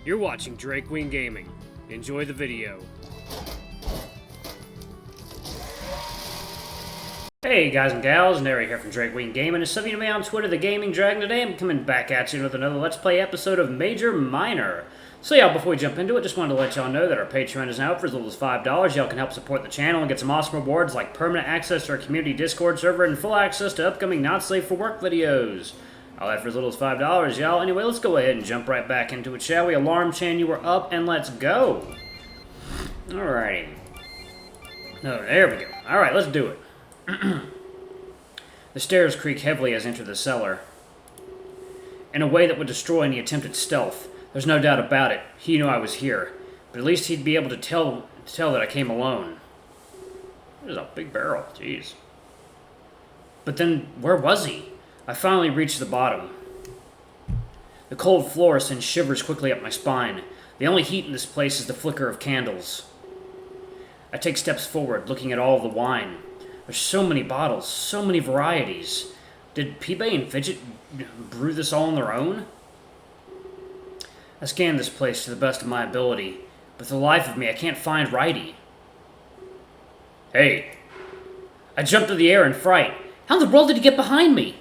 You're watching Drake Queen Gaming. Enjoy the video. Hey guys and gals, Nary here from Drake Queen Gaming, and some of you know me on Twitter, the Gaming Dragon. Today I'm coming back at you with another Let's Play episode of MajorMinor. So yeah, before we jump into it, just wanted to let y'all know that our Patreon is now up for as little as $5. Y'all can help support the channel and get some awesome rewards like permanent access to our community Discord server and full access to upcoming Not Safe for Work videos. All that for as little as $5, y'all. Anyway, let's go ahead and jump right back into it, shall we? Alarm chain, you were up, and let's go. Alrighty. Oh, there we go. Alright, let's do it. The stairs creak heavily as I enter the cellar. In a way that would destroy any attempted stealth. There's no doubt about it. He knew I was here. But at least he'd be able to tell that I came alone. There's a big barrel. Jeez. But then, where was he? I finally reached the bottom. The cold floor sends shivers quickly up my spine. The only heat in this place is the flicker of candles. I take steps forward, looking at all of the wine. There's so many bottles, so many varieties. Did P-Bay and Fidget brew this all on their own? I scan this place to the best of my ability, but for the life of me, I can't find Righty. Hey. I jumped through the air in fright. How in the world did he get behind me?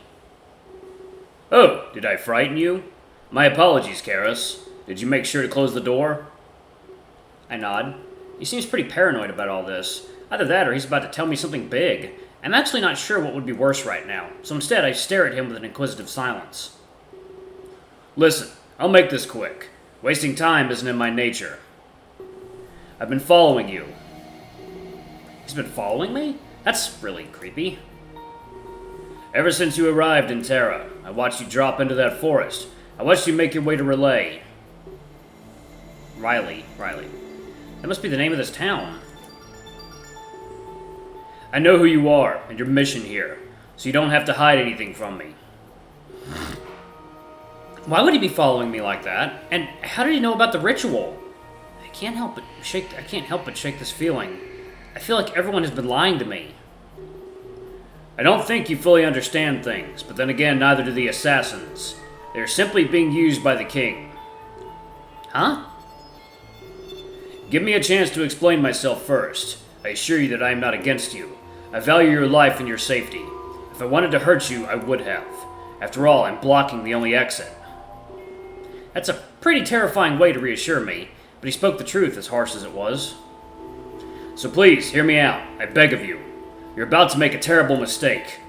Oh, did I frighten you? My apologies, Charis. Did you make sure to close the door? I nod. He seems pretty paranoid about all this. Either that or he's about to tell me something big. I'm actually not sure what would be worse right now, so instead I stare at him with an inquisitive silence. Listen, I'll make this quick. Wasting time isn't in my nature. I've been following you. He's been following me? That's really creepy. Ever since you arrived in Terra, I watched you drop into that forest. I watched you make your way to Relay. Riley. That must be the name of this town. I know who you are and your mission here, so you don't have to hide anything from me. Why would he be following me like that? And how did he know about the ritual? I can't help but shake this feeling. I feel like everyone has been lying to me. I don't think you fully understand things, but then again, neither do the assassins. They are simply being used by the king. Huh? Give me a chance to explain myself first. I assure you that I am not against you. I value your life and your safety. If I wanted to hurt you, I would have. After all, I'm blocking the only exit. That's a pretty terrifying way to reassure me, but he spoke the truth, as harsh as it was. So please, hear me out. I beg of you. You're about to make a terrible mistake.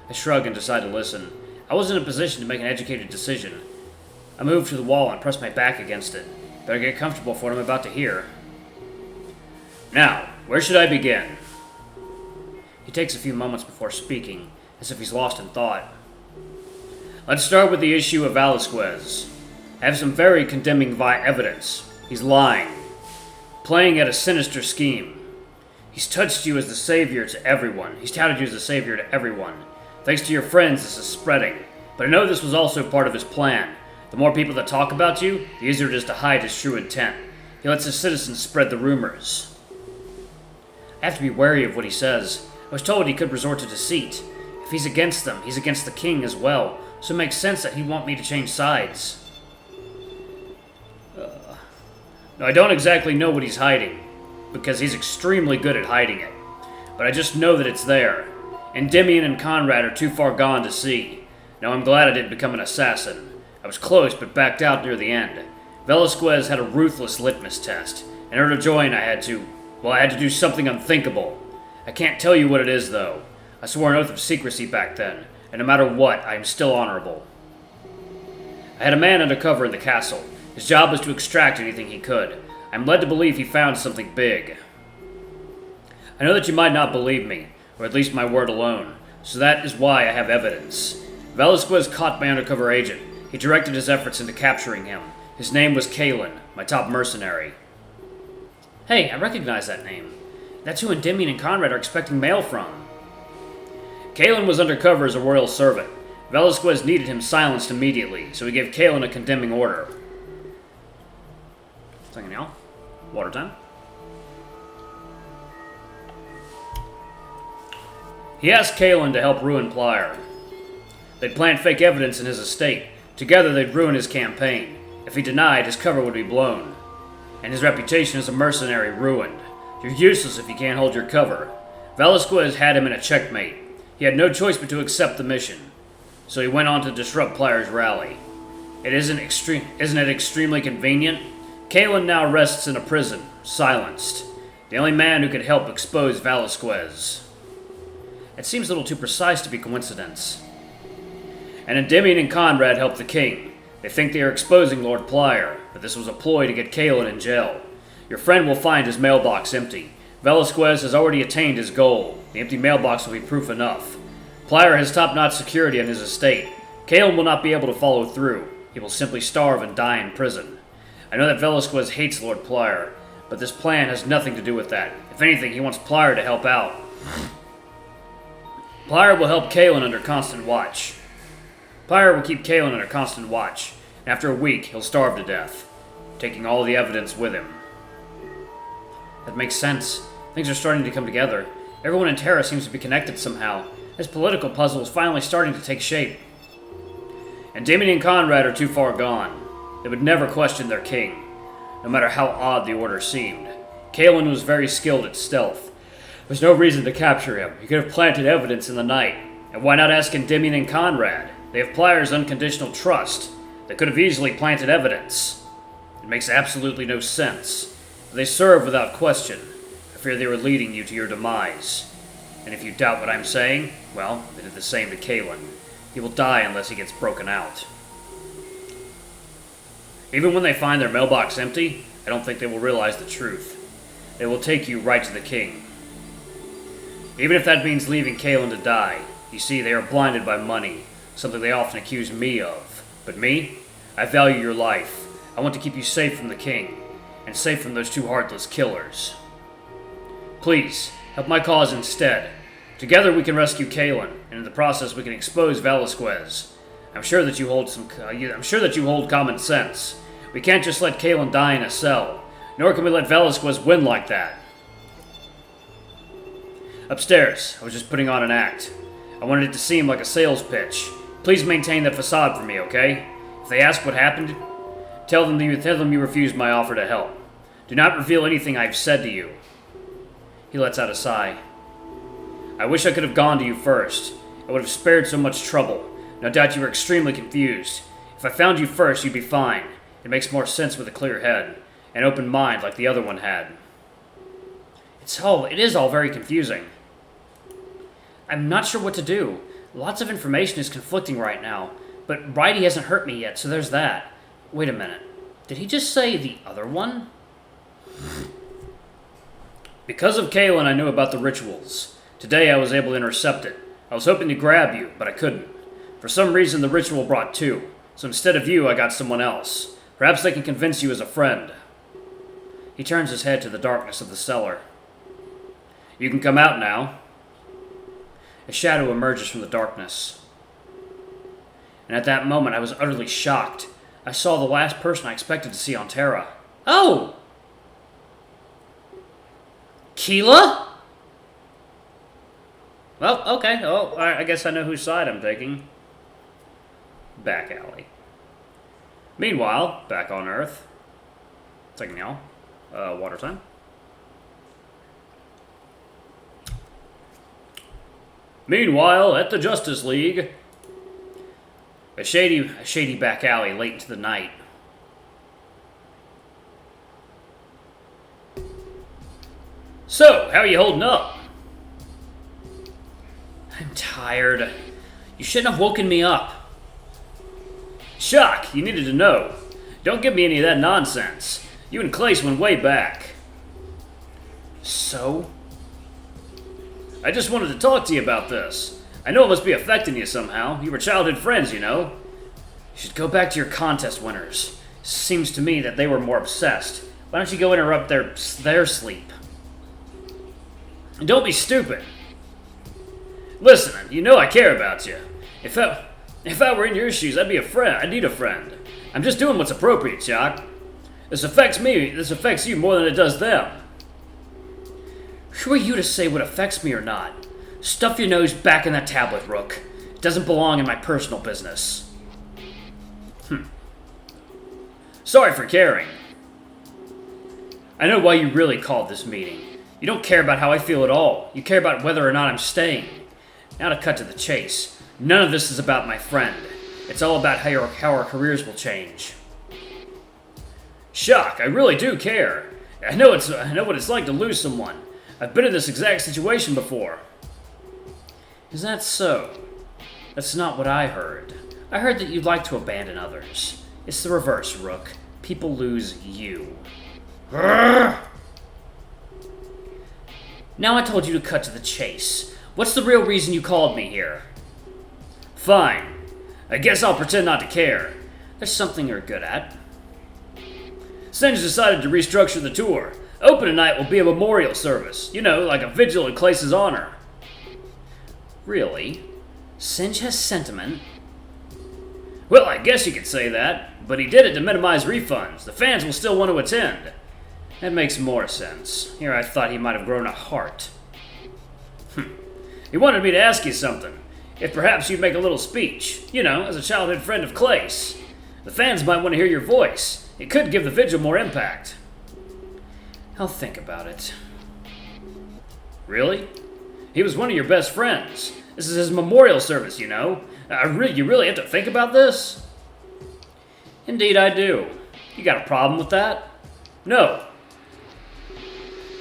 I shrug and decide to listen. I wasn't in a position to make an educated decision. I move to the wall and press my back against it. Better get comfortable for what I'm about to hear. Now, where should I begin? He takes a few moments before speaking, as if he's lost in thought. Let's start with the issue of Velasquez. I have some very condemning evidence. He's lying. Playing at a sinister scheme. He's touched you as the savior to everyone. He's touted you as the savior to everyone. Thanks to your friends, this is spreading. But I know this was also part of his plan. The more people that talk about you, the easier it is to hide his true intent. He lets his citizens spread the rumors. I have to be wary of what he says. I was told he could resort to deceit. If he's against them, he's against the king as well. So it makes sense that he'd want me to change sides. No, I don't exactly know what he's hiding, because he's extremely good at hiding it. But I just know that it's there. Endymion and Conrad are too far gone to see. Now I'm glad I didn't become an assassin. I was close, but backed out near the end. Velasquez had a ruthless litmus test. In order to join, I had to do something unthinkable. I can't tell you what it is, though. I swore an oath of secrecy back then, and no matter what, I am still honorable. I had a man undercover in the castle. His job was to extract anything he could. I'm led to believe he found something big. I know that you might not believe me, or at least my word alone, so that is why I have evidence. Velasquez caught my undercover agent. He directed his efforts into capturing him. His name was Kalen, my top mercenary. Hey, I recognize that name. That's who Endymion and Conrad are expecting mail from. Kalen was undercover as a royal servant. Velasquez needed him silenced immediately, so he gave Kalen a condemning order. Second, y'all. Water time. He asked Kalen to help ruin Plier. They'd plant fake evidence in his estate. Together they'd ruin his campaign. If he denied, his cover would be blown, and his reputation as a mercenary ruined. You're useless if you can't hold your cover. Velasquez had him in a checkmate. He had no choice but to accept the mission, so he went on to disrupt Plire's rally. Isn't it extremely convenient? Kalen now rests in a prison, silenced. The only man who could help expose Velasquez. It seems a little too precise to be coincidence. And Endymion and Conrad help the king. They think they are exposing Lord Plier, but this was a ploy to get Kalen in jail. Your friend will find his mailbox empty. Velasquez has already attained his goal. The empty mailbox will be proof enough. Plier has top-notch security on his estate. Kalen will not be able to follow through. He will simply starve and die in prison. I know that Velasquez hates Lord Plier, but this plan has nothing to do with that. If anything, he wants Plier to help out. Plier will help Kalen under constant watch. Plier will keep Kalen under constant watch. After a week, he'll starve to death, taking all the evidence with him. That makes sense. Things are starting to come together. Everyone in Terra seems to be connected somehow. This political puzzle is finally starting to take shape. And Damien and Conrad are too far gone. They would never question their king, no matter how odd the order seemed. Kalen was very skilled at stealth. There's no reason to capture him. He could have planted evidence in the night. And why not ask Endymion and Conrad? They have Plier's unconditional trust. They could have easily planted evidence. It makes absolutely no sense. But they serve without question. I fear they were leading you to your demise. And if you doubt what I'm saying, well, they did the same to Kalen. He will die unless he gets broken out. Even when they find their mailbox empty, I don't think they will realize the truth. They will take you right to the king. Even if that means leaving Kalen to die. You see, they are blinded by money, something they often accuse me of. But me? I value your life. I want to keep you safe from the king, and safe from those two heartless killers. Please, help my cause instead. Together we can rescue Kalen, and in the process we can expose Velasquez. I'm sure that you hold common sense. We can't just let Kalen die in a cell, nor can we let Velasquez win like that. Upstairs, I was just putting on an act. I wanted it to seem like a sales pitch. Please maintain the facade for me, okay? If they ask what happened, tell them you refused my offer to help. Do not reveal anything I've said to you. He lets out a sigh. I wish I could have gone to you first. I would have spared so much trouble. No doubt you were extremely confused. If I found you first, you'd be fine. It makes more sense with a clear head, an open mind like the other one had. It is all very confusing. I'm not sure what to do. Lots of information is conflicting right now, but Bridie hasn't hurt me yet, so there's that. Wait a minute. Did he just say the other one? Because of Kalen, I knew about the rituals. Today I was able to intercept it. I was hoping to grab you, but I couldn't. For some reason, the ritual brought two, so instead of you, I got someone else. Perhaps they can convince you as a friend. He turns his head to the darkness of the cellar. You can come out now. A shadow emerges from the darkness. And at that moment, I was utterly shocked. I saw the last person I expected to see on Terra. Oh! Keela? Well, okay. Oh, I guess I know whose side I'm taking. Back alley. Meanwhile, back on Earth. Taking y'all. Water time. Meanwhile, at the Justice League. A shady back alley late into the night. So, how are you holding up? I'm tired. You shouldn't have woken me up. Shock, you needed to know. Don't give me any of that nonsense. You and Klace went way back. So? I just wanted to talk to you about this. I know it must be affecting you somehow. You were childhood friends, you know. You should go back to your contest winners. Seems to me that they were more obsessed. Why don't you go interrupt their sleep? And don't be stupid. Listen, you know I care about you. If I were in your shoes, I'd be a friend. I'd need a friend. I'm just doing what's appropriate, Jock. This affects me. This affects you more than it does them. Who are you to say what affects me or not? Stuff your nose back in that tablet, Rook. It doesn't belong in my personal business. Sorry for caring. I know why you really called this meeting. You don't care about how I feel at all. You care about whether or not I'm staying. Now to cut to the chase. None of this is about my friend. It's all about how our careers will change. Shock, I really do care. I know what it's like to lose someone. I've been in this exact situation before. Is that so? That's not what I heard. I heard that you'd like to abandon others. It's the reverse, Rook. People lose you. Now I told you to cut to the chase. What's the real reason you called me here? Fine. I guess I'll pretend not to care. There's something you're good at. Singe decided to restructure the tour. Open tonight will be a memorial service. You know, like a vigil in Klace's honor. Really? Singe has sentiment? Well, I guess you could say that, but he did it to minimize refunds. The fans will still want to attend. That makes more sense. Here I thought he might have grown a heart. He wanted me to ask you something. If perhaps you'd make a little speech. You know, as a childhood friend of Klace. The fans might want to hear your voice. It could give the vigil more impact. I'll think about it. Really? He was one of your best friends. This is his memorial service, you know. You really have to think about this? Indeed I do. You got a problem with that? No.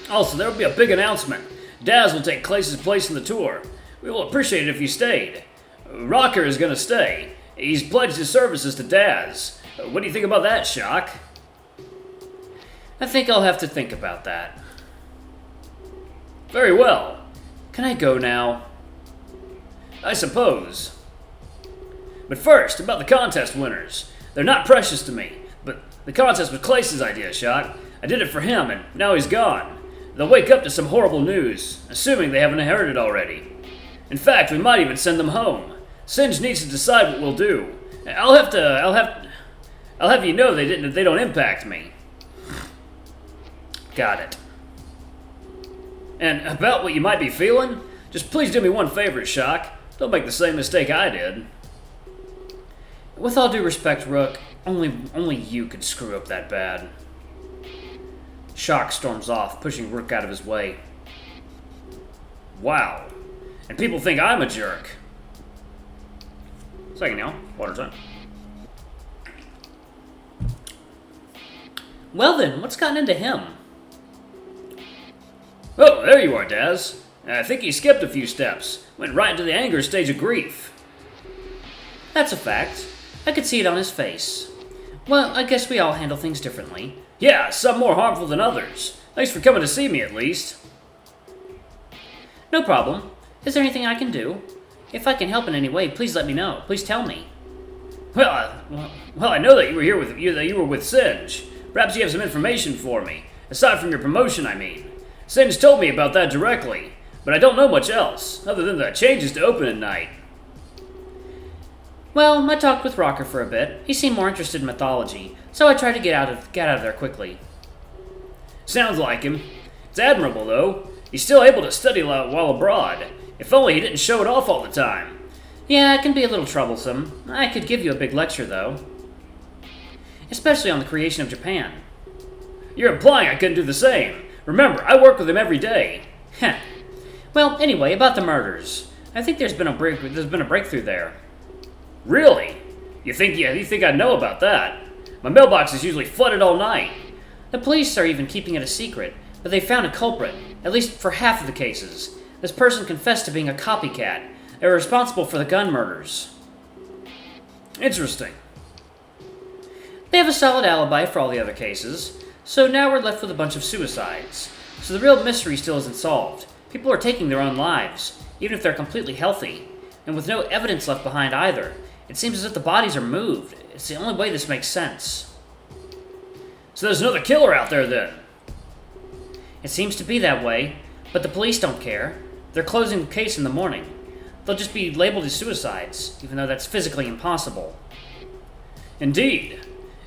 Also, there will be a big announcement. Daz will take Klace's place in the tour. We will appreciate it if you stayed. Rocker is going to stay. He's pledged his services to Daz. What do you think about that, Shock? I think I'll have to think about that. Very well. Can I go now? I suppose. But first, about the contest winners. They're not precious to me, but the contest was Klace's idea, Shock. I did it for him, and now he's gone. They'll wake up to some horrible news, assuming they haven't heard it already. In fact, we might even send them home. Singe needs to decide what we'll do. I'll have you know they don't impact me. Got it. And about what you might be feeling, just please do me one favor, Shock. Don't make the same mistake I did. With all due respect, Rook, only you could screw up that bad. Shock storms off, pushing Rook out of his way. Wow. And people think I'm a jerk. Second, y'all. Water time. Well then, what's gotten into him? Oh, there you are, Daz. I think he skipped a few steps. Went right into the anger stage of grief. That's a fact. I could see it on his face. Well, I guess we all handle things differently. Yeah, some more harmful than others. Thanks for coming to see me, at least. No problem. Is there anything I can do? If I can help in any way, please let me know. Please tell me. Well, I know that you were with Singe. Perhaps you have some information for me. Aside from your promotion, I mean. Singe told me about that directly, but I don't know much else, other than the changes to open at night. Well, I talked with Rocker for a bit. He seemed more interested in mythology, so I tried to get out of there quickly. Sounds like him. It's admirable, though. He's still able to study while abroad. If only he didn't show it off all the time. Yeah, it can be a little troublesome. I could give you a big lecture, though. Especially on the creation of Japan. You're implying I couldn't do the same. Remember, I work with him every day. Heh. Well, anyway, about the murders. I think there's been a breakthrough there. Really? You think I'd know about that? My mailbox is usually flooded all night. The police are even keeping it a secret, but they found a culprit, at least for half of the cases. This person confessed to being a copycat. They were responsible for the gun murders. Interesting. They have a solid alibi for all the other cases, so now we're left with a bunch of suicides. So the real mystery still isn't solved. People are taking their own lives, even if they're completely healthy, and with no evidence left behind either. It seems as if the bodies are moved. It's the only way this makes sense. So there's another killer out there, then? It seems to be that way, but the police don't care. They're closing the case in the morning. They'll just be labeled as suicides, even though that's physically impossible. Indeed.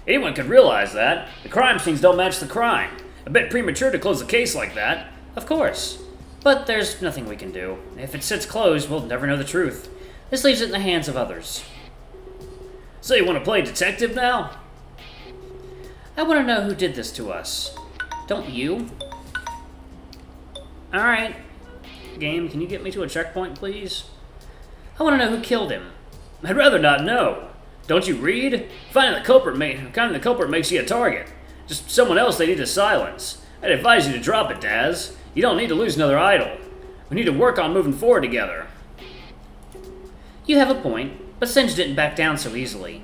Anyone could realize that. The crime scenes don't match the crime. A bit premature to close a case like that. Of course. But there's nothing we can do. If it sits closed, we'll never know the truth. This leaves it in the hands of others. So you want to play detective now? I want to know who did this to us. Don't you? Alright. Game, can you get me to a checkpoint, please? I want to know who killed him. I'd rather not know. Don't you read? Finding the culprit makes you a target. Just someone else they need to silence. I'd advise you to drop it, Daz. You don't need to lose another idol. We need to work on moving forward together. You have a point, but Singe didn't back down so easily.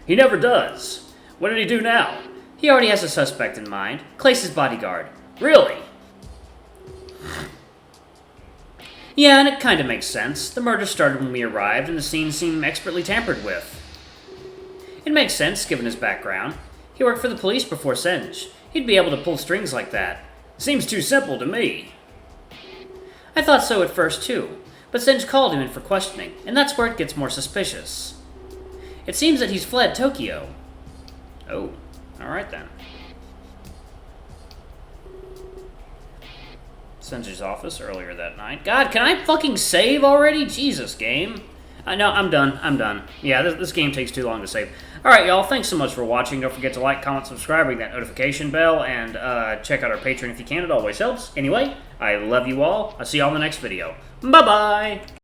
He never does. What did he do now? He already has a suspect in mind. Klace's bodyguard. Really? Yeah, and it kind of makes sense. The murder started when we arrived, and the scene seemed expertly tampered with. It makes sense, given his background. He worked for the police before Singe. He'd be able to pull strings like that. Seems too simple to me. I thought so at first, too. But Singe called him in for questioning, and that's where it gets more suspicious. It seems that he's fled Tokyo. Oh, alright then. Singe's office earlier that night. God, can I fucking save already? Jesus, game. No, I'm done. Yeah, this game takes too long to save. Alright, y'all, thanks so much for watching. Don't forget to like, comment, subscribe, ring that notification bell, and check out our Patreon if you can. It always helps. Anyway, I love you all. I'll see y'all in the next video. Bye-bye!